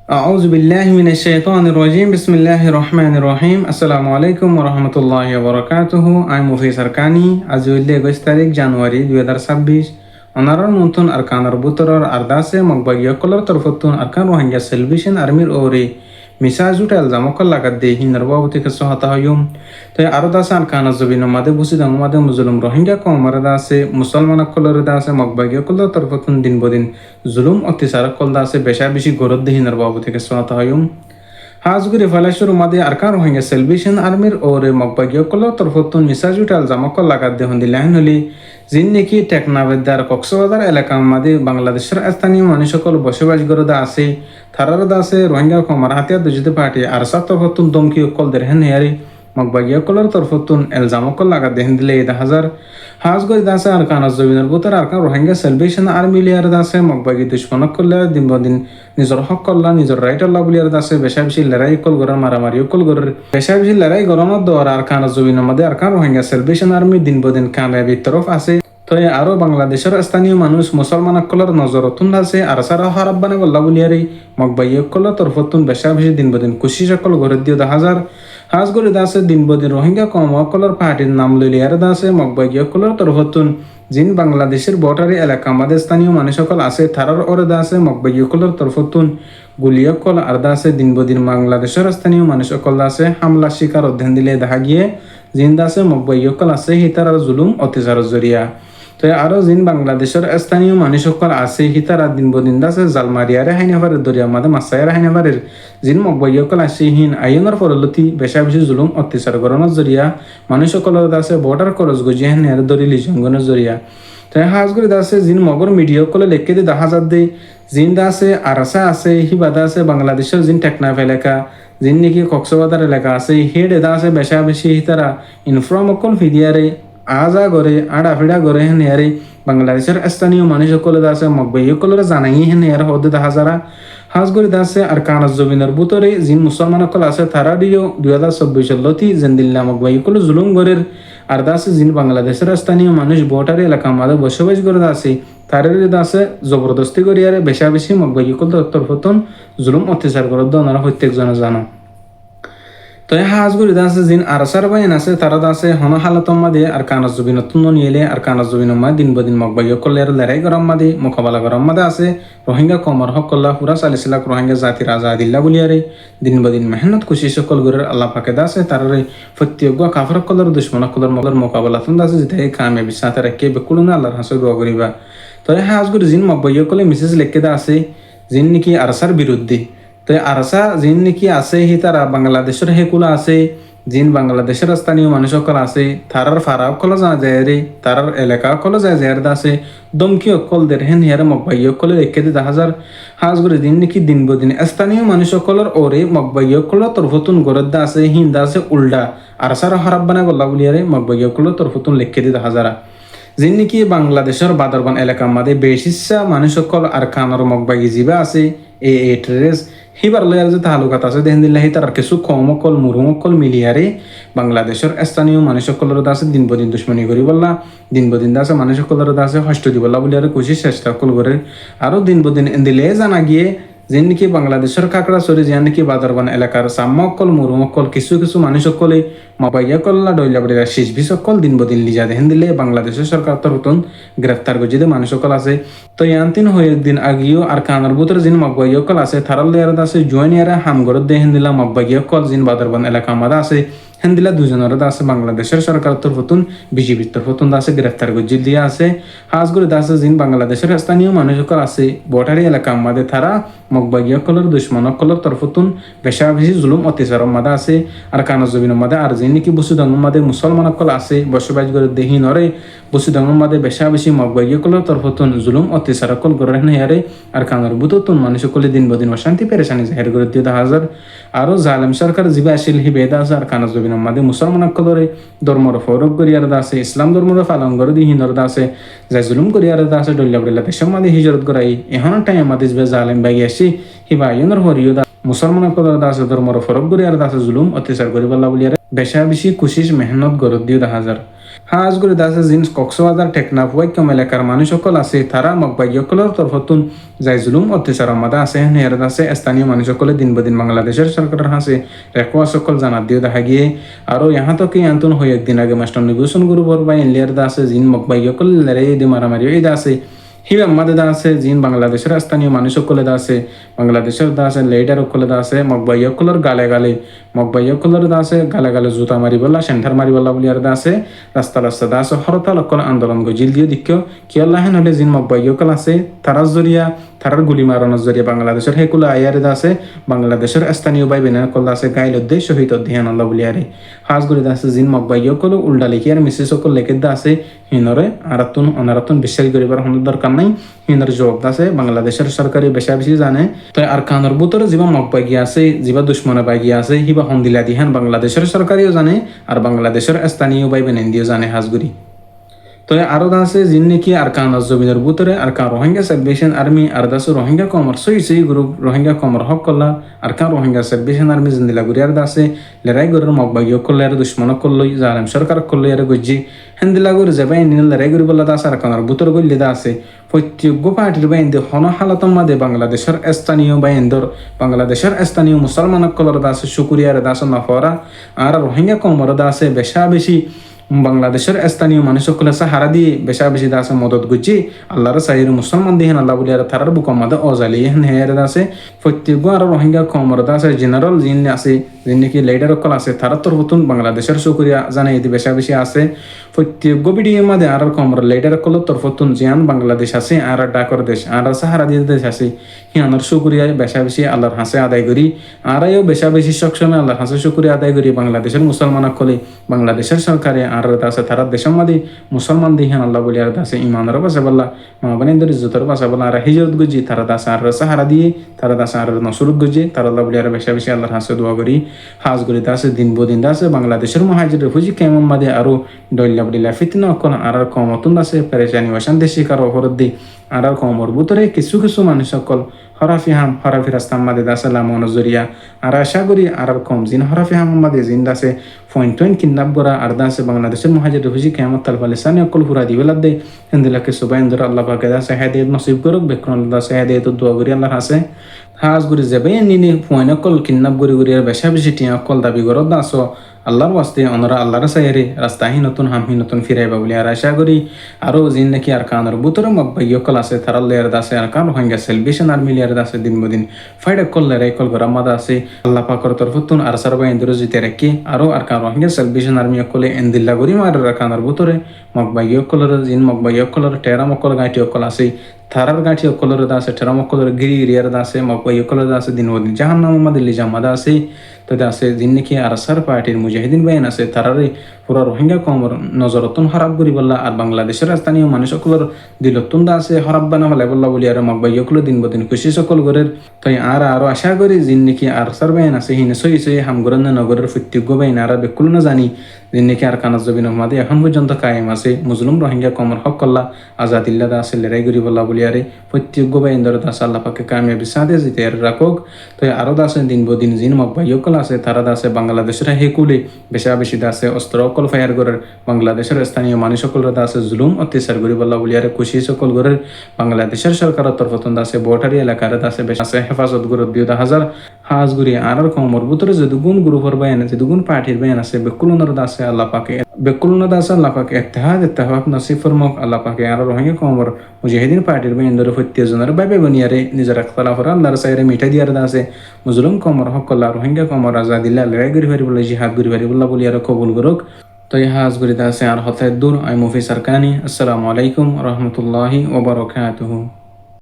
أعوذ بالله من الشيطان الرجيم بسم الله الرحمن الرحيم السلام عليكم ورحمة الله وبركاته আমি মুফিসার কানি আজ হইলে 21 তারিখ জানুয়ারি 2026 অনারর মন্তন আরকানার বুতরর আরদাসে মগবাগিয়া কলর তরফতুন আরকান রোহিঙ্গা সেলভেশন আর্মির ওরে মিসাজুট আলজামকল লাগাত দে হিনার বাবতি কে সহাতা হয়ুম তো আরো দাসে আরকানা জবিন মাদে বুসিদাং মাদে মুজলুম রোহিঙ্গা কমর দাসে মুসলমান কলর দাসে মগবাগিয়া কলর তরফতুন দিন বদিন জুলুম অত্যাচার কল দাসে বেশা বেশি গরদ দে হিনার বাবতি কে সহাতা হয়ুম হাজগুরি ফালাশুর মাদে আরকান রোহিঙ্গা সেলভেশন আর্মির ওরে মগবাগিয়া কলর তরফতুন মিসাজুট আলজামকল লাগাত দে হন্দিলাহিন হলি যিন নাকি টেকনাবেদার কক্সবাজার এলাকার মাদে বাংলাদেশের স্থানীয় মানুষ সকল বসবাস গরদা আছে থারার দাসে রোহিঙ্গা কমার হাতিয়ার দুজিতে পার্টি আর সাতফতুন দমকি কল দেরহেন হেয়ারি মগবাগিয়া কলর তরফতুন এলজামকল লাগা দেহেন দিলে 1000 হাজগরি দাসে আর কানাজ জবিনের বুতর আর কান রোহিঙ্গা সেলভেশন আর্মি লিয়ার দাসে মগবাগি দুশ্মনক করলে দিন বদিন নিজের হক করলা নিজের রাইট আল্লাহ বলিয়ার দাসে বেশা বেশি লড়াই কল গরার মারামারি কল গরের বেশা বেশি লড়াই গরমত দর আর কানাজ জবিনের মধ্যে আর কান রোহিঙ্গা সেলভেশন আর্মি দিন বদিন কামিয়াবি তরফ আছে তো আরো বাংলাদেশের স্থানীয় মানুষ মুসলমান কলর নজরতুন আছে আর সারা হারাব্বানে বল্লা বলিয়ারি মগবাইয় কলর তরফতুন বেশা বেশি দিন বদিন খুশি সকল ঘরে দিয়ে 1000 হাজগরি দাসে দিন বদিন রোহিঙ্গা কম কলর পার্টির নাম লইলিয়ার দাসে মগবাইয় কলর তরফতুন জিন বাংলাদেশের বর্ডারি এলাকা আমাদের স্থানীয় মানুষ সকল আছে থারার ওরে দাসে মগবাইয় কলর তরফতুন গুলিয়া কল আর দাসে দিন বদিন বাংলাদেশের স্থানীয় মানুষ সকল দাসে হামলা শিকার অধ্যয়ন দিলে দেখা গিয়ে জিন দাসে মগবাইয় কল আছে হিতার জুলুম অত্যাচার জরিয়া তো আরো জিন বাংলাদেশের স্থানীয় মানুষ সকল আছে হিতারা দিন বদিন দাসে জালমারিয়ারে হাইনাভারের দরিয়া মাদে মাসায়ারে হাইনাভারের জিন মগবাইয়কল আছে হিন আইনের পরলতি বেশা বেশি জুলুম অত্যাচার গরণের জরিয়া মানুষ সকলের দাসে বর্ডার করজ গজিয়ে হেন দরিলি জঙ্গনের জরিয়া তাই হাজগুড়ি দাসে জিন মগর মিডিয়া কলে লেখকে দিয়ে 10,000 দে জিন দাসে আরাসা আছে হিবাদা আছে বাংলাদেশের জিন টেকনাফ এলাকা জিন নাকি কক্সবাজার এলাকা আছে হেড এদা আছে বেশা বেশি হিতারা ইনফ্রম অকল ফিদিয়ারে আজা করে আড়া ফিড়া করে হেন ইয়ারে বাংলাদেশের স্থানীয় মানুষ সকলে দাসে মগবাই সকলের জানাই হেন ইয়ার হদে 10,000 হাজগরি দাসে আর কানাজ জমিনের বুতরে জিন মুসলমান সকল আছে তারা দিও 2024 লতি জেন্দিল্লা মগবাই সকলে জুলুম গরের আর দাসে জিন বাংলাদেশের স্থানীয় মানুষ বটারি এলাকা মাদে বসবাস করে দাসে তারের দাসে জবরদস্তি করিয়ারে বেশা বেশি মগবাই সকল তরফতন জুলুম অত্যাচার করে ওনারা প্রত্যেকজনে জানো তো হাজগুড়ি দাসে জিন আরসার বাইন আছে তারা দাসে হন হালাতম মাদে আর কানাজ জবিন তুন নিয়েলে আর কানাজ জবিন মা দিন বদিন মগবাই কলের লড়াই গরম মাদে মোকাবেলা গরম মাদে আছে রোহিঙ্গা কমর হক কল্লা পুরা 40 লাখ রোহিঙ্গা জাতি রাজা দিল্লা বলিয়ারে দিন বদিন মেহনত খুশি সকল গরের আল্লাহ পাকে দাসে তারারে প্রত্যেক কাফর কলর দুশ্মন কলর মগর মোকাবেলা তুন দাসে যেতে কামে বিসাতে রাখে বেকুলনা আল্লাহর হাসে দোয়া করিবা তো হাজগুড়ি জিন মগবাই কলে মেসেজ লিখে দা আছে জিন নাকি আরসার বিরুদ্ধে তো আরসা জিন নাকি আছে হি তারা বাংলাদেশের হেকুলা আছে জিন বাংলাদেশের স্থানীয় মানুষ সকল আছে তারার ফারাও কল যা যায় রে তারার এলাকা কল যায় যায় আছে দমকি অকল দের হেন হিয়ারে মগবাই অকলে রেখে দে 10,000 হাজগুড়ি দিন নাকি দিন বদিন স্থানীয় মানুষ সকলের ওরে মগবাই অকল তরফতুন গরদ্দা আছে হিন্দা আছে উল্টা আরসার হারাব বানা গল্লা বলিয়ারে মগবাই অকল তরফতুন লেখে দে 10,000 যিনি নাকি বাংলাদেশের বাদরবান এলাকার মাঝে বেশিসা মানুষ সকল আর কানার মগবাগি জিবা আছে এ ট্রেস হিবার লয়ার যে তালুকাত আছে দেহেন দিল্লাহি তার কিছু কমকল মুরুমকল মিলিয়ারে বাংলাদেশের স্থানীয় মানুষ সকলের দাসে দিন বদিন দুশ্মনী করি বললা দিন বদিন দাসে মানুষ সকলের দাসে হষ্ট দি বললা বলি আর খুশি চেষ্টা কল করে আরো দিন বদিন দিলে জানা গিয়ে যে নাকি বাংলাদেশের কাকড়াছড়ি যে নাকি বাদরবান এলাকার সাম্মকল মুরুমকল কিছু কিছু মানুষ সকলে মাবাইয়া কল্লা ডইলা বড়িরা শেষ বি সকল দিন বদিন লিজা দেহেন দিলে বাংলাদেশের সরকার তরফতুন গ্রেফতার গজিদে মানুষ সকল আছে তো ইয়ান্তিন হয়ে দিন আগিও আর কানার বুতর জিন মগবাইয়া কল আছে থারাল দেয়ার আছে জয়েনিয়ারা হামগরত দেহেন দিলা মগবাইয়া কল জিন বাদরবান এলাকা আমাদা আছে হেন্দিলা দুজনের আছে বাংলাদেশের সরকার তরফতুন বিজেপির তরফতুন আছে গ্রেফতার গজি দিয়া আছে হাজগুড়ি দাসে জিন বাংলাদেশের স্থানীয় মানুষ সকল আছে বটারি এলাকা আমাদের তারা মগবাইয়া কলর দুশ্মন কলর তরফতুন বেশা বেশি জুলুম অত্যাচার মাদা আছে আর কানাজ জবিন মাদে আর যে নাকি বসুধন মাদে মুসলমান কল আছে বসবাস করে দেহি নরে বসুধন মাদে বেশা বেশি মগবাইয়া কলর তরফতুন জুলুম অত্যাচার কল করে হেয়ারে আর কানার বুততুন মানুষ সকলে দিন বদিন অশান্তি পেরেশানি জাহির করে দিয়ে 10,000 আরো জালেম সরকার জিবা আসিল হি বেদা আছে আর কানাজ জবিন মাদে মুসলমান কলরে ধর্মর ফরক করিয়ার দাসে ইসলাম ধর্মর পালন করে দি হিনর দাসে যা জুলুম করিয়ার দাসে ডল্লা বড়লা দেশের মাদে হিজরত করাই এখন টাইম মাদে জালেম বাগি আসি হিবা ইয়নর হরিয় মুসলমান কলর দাসে ধর্মর ফরক করিয়ার দাসে জুলুম অত্যাচার করি বললা বলিয়ারে বেশা বেশি কোশিশ মেহনত গরত দিও 10,000 হাজগুড়ি দাসে জিন্স কক্সবাজার টেকনাফ ওয়াইকম এলাকার মানুষ সকল আছে তারা মকবাইয়কলের তরফতুন যাই জুলুম অত্যাচার আমাদা আছে হেয়ারত আছে স্থানীয় মানুষ সকলে দিন বদিন বাংলাদেশের সরকারের হাসে রেখোয়া সকল জানাত দিয়ে দেখা গিয়ে আরও ইহাঁ তো কি আন্তন হয়ে একদিন আগে মাস্টার নিগুসন গ্রুপর বা ইন্ডিয়ার দা আছে জিন মকবাইয়কল লড়াই দি মারামারি এই দা আছে হিবা আমাদের দা আছে জিন বাংলাদেশের স্থানীয় মানুষ সকলে দা আছে বাংলাদেশের দা আছে লেডার সকলে দা আছে মকবাইয়কলের গালে গালে মকবাইয়কলের দা আছে গালে গালে জুতা মারি বলা সেন্টার মারি বলা বলি আর দা আছে রাস্তা রাস্তা দা আছে হরতাল অকল আন্দোলন গজিল দিয়ে দিক্য কি আল্লাহেন হলে জিন মকবাইয়কল আছে তারার জরিয়া তারার গুলি মারানোর জরিয়া বাংলাদেশের হেকুলা আয়ারে দা আছে বাংলাদেশের স্থানীয় বাই বেনা কল আছে গাইল উদ্দেশ্য শহীদ অধ্যয়ন আল্লাহ বলি আরে হাজগুড়ি দা আছে জিন মকবাইয়কল উল্টা লিখি আর মিসেস সকল লেখে দা আছে হিনরে আরাতুন অনারাতুন বিশ্বাস করিবার হন দরকার নাই হিন্দর জবাব আছে বাংলাদেশের সরকারি বেশা বেশি জানে তো আর কানোর ভিতরে যিবা মক বাগিয়া আছে যিবা দুশ্মনে বাগিয়া আছে হিবা হন্দিলা দিহান বাংলাদেশের সরকারিও জানে আর বাংলাদেশের স্থানীয় বাই বেনেন্দিও জানে হাজগুড়ি তো আরো আছে যিন নাকি আর কান জমিনের ভিতরে আর কান রোহিঙ্গা সাবভেশন আর্মি আর দাসে রোহিঙ্গা কমর সই গ্রুপ রোহিঙ্গা কমর হক করলা আর কান রোহিঙ্গা সাবভেশন আর্মি জিন্দিলা গুরি আর দাসে লড়াই গরের মকবাগিও করলে আর দুশ্মন করলই জালেম সরকার করলই আর গজ্জি হেন্দিলা গুরি যাবাই নিন লড়াই গরি বলা দাস আর কানের ভিতরে গল্লি দা আছে প্রত্যেক পার্টির বাইন্দে হন হালাতম মাদে বাংলাদেশের স্থানীয় বাইন্দর বাংলাদেশের স্থানীয় মুসলমান কলর দাসে শুকুরিয়ার দাস নফরা আর রোহিঙ্গা কমর দাসে বেশা বেশি বাংলাদেশের স্থানীয় মানুষ সকলে সাহারা দিয়ে বেশা বেশি দাসে মদত গুজি আল্লাহর সাইর মুসলমান দিহেন আল্লাহ বলি আর তারার বুকমাদে অজালি হেন হেয়ার দাসে প্রত্যেক আর রোহিঙ্গা কমর দাসে জেনারেল জিন আছে যিনি নাকি লিডার সকল আছে তারা তরফতুন বাংলাদেশের শুকুরিয়া জানে এটি বেশা বেশি আছে প্রত্যেক বিডিএর মাঝে আর কমর লিডার সকল তরফতুন জিয়ান বাংলাদেশ আছে আর ডাকর দেশ আর সাহারা দিয়ে দেশ আছে হিয়ানোর শুকুরিয়া বেশা বেশি আল্লাহর হাসে আদায় করি আরও বেশা বেশি সবসময় আল্লাহর হাসে শুকুরিয়া আদায় করি বাংলাদেশের মুসলমান সকলে বাংলাদেশের সরকারে আর দাসে তারা দেশের মাঝে মুসলমান দিহান আল্লাহ বলি আর দাসে ইমানের বাসা বললা মা বানিন্দর ইজ্জতের বাসা বললা আর হিজরত গুজি তারা দাসে আর সাহারা দিয়ে তারা দাসে আর নসরত গুজি তারা আল্লাহ বলি আর বেশা বেশি আল্লাহর হাসে দোয়া করি হাজ করি দাসে দিন বদিন দাসে বাংলাদেশের মহাজির রেফুজি কেমন মাদে আরো ডল্লা বলিলা ফিতনা অকল আর কমতুন দাসে পেরেশানি অশান্তি শিকার অপরাধ দি আর কমর ভিতরে কিছু কিছু মানুষ সকল হরাফি হাম হরাফি রাস্তাম মাদে দাসালাম মনোজরিয়া আর আশা করি আর কম জিন হরাফি হাম মাদে জিন দাসে পয়েন্ট কিন্নাব গড়া আর দাসে বাংলাদেশের মহাজির রেফুজি কেমন তাল পালিসানি অকল হুরা দিবেলা দে হিন্দিলাকে সুবাই ইন্দর আল্লাহ পাকে দাসে হেদায়েত নসিব করুক বেকরণ দাসে হেদায়েত দোয়া করি আল্লাহর হাসে হাজ গুরি যাবে নিনি পয়েন্ট অকল কিন্নাব গড়ি গড়ি আর বেশা বেশি টিয়া অকল দাবি করো দাস আল্লাহর ওয়াস্তে অনরা আল্লাহর সাইরে রাস্তাহি নতুন হামহি নতুন ফিরাইবা বলি আর আশা করি আরো জিন নাকি আর কানের বুতরে মকবাইয়কল আছে তারা লেয়ার দাসে আর কান রোহিঙ্গা সেলভেশন আর্মি লেয়ার দাসে দিন বদিন ফাইডা কল লেরাই কল গরামাদা আছে আল্লাহ পাকর তরফতুন আর সারবা ইন্দুর জিতে রাখি আরো আর কান রোহিঙ্গা সেলভেশন আর্মি কলে এন্দিল্লা গরি মার কানের বুতরে মকবাইয়কলর জিন মকবাইয়কলর টেরা মকল গাঁটি অকল আছে থারার গাঁঠি অকলর দাসে টেরা মকলর গিরি গিরিয়ার দাসে মকবাইয়কলর দাসে দিন বদিন জাহান্নাম মাদিল্লি জামাদা আছে তো আছে যিনি নাকি আর সার পার্টির মুজাহিদিন বাইন আছে তারারে পুরা রোহিঙ্গা কমর নজরতন হরাব করি বললা আর বাংলাদেশের স্থানীয় মানুষ সকলের দিলতুন দা আছে হরাব বানা হলে বললা বলি আর মকবাইয়কল দিন বদিন খুশি সকল গরের তাই আর আরো আশা করি যিনি নাকি আর সার বাইন আছে হিনে সই সই হামগরন নগরের প্রত্যেক বাইন আর বেকুল না জানি যিনি নাকি আর কানাজ জবিন মাদে এখন পর্যন্ত কায়েম আছে মুজলুম রোহিঙ্গা কমর হক কল্লা আজাদিল্লা দা আছে লড়াই করি বললা বলি আরে প্রত্যেক বাইন ধরে দাস আল্লাহ পাকে কামিয়াবি সাথে জিতে আর রাখুক তো আরো দাসে দিন বদিন জিন মকবাইয়কল আছে তারা দাসে বাংলাদেশের হেকুলে বেশা বেশি দাসে অস্ত্র অকল ফায়ার করার বাংলাদেশের স্থানীয় মানুষ সকল দাসে জুলুম অত্যাচার করি বল্লা বলি আর খুশি সকল গরের বাংলাদেশের সরকারের তরফতন দাসে বটারি এলাকার দাসে বেশাসে হেফাজত গরত 2000 হাজ গুরি আর কমর ভিতরে যে দুগুণ গ্রুপের বাইন আছে দুগুণ পার্টির বাইন আছে বেকুলনার দাসে আল্লাহ পাকে বেকুলনা দাসে আল্লাহ পাকে ইত্তেহাদ নসিব ফরমক আল্লাহ পাকে আর রোহিঙ্গা কমর মুজাহিদিন পার্টির বাইন ধরে প্রত্যেকজনের বাইবে বনিয়ারে নিজের আখতালাফর আল্লাহর সাইরে মিঠা দিয়ার দাসে মুজলুম কমর হক আল্লাহ রোহিঙ্গা কমর আজাদিল্লাহ লড়াই করি পারি বলে জিহাদ করি পারি বল্লা বলি আর কবুল করুক তো হাজ গুরি দাসে আর হতায় দূর আই মুফি সরকানি আসসালামু আলাইকুম রহমতুল্লাহি ওয়া বারাকাতুহু।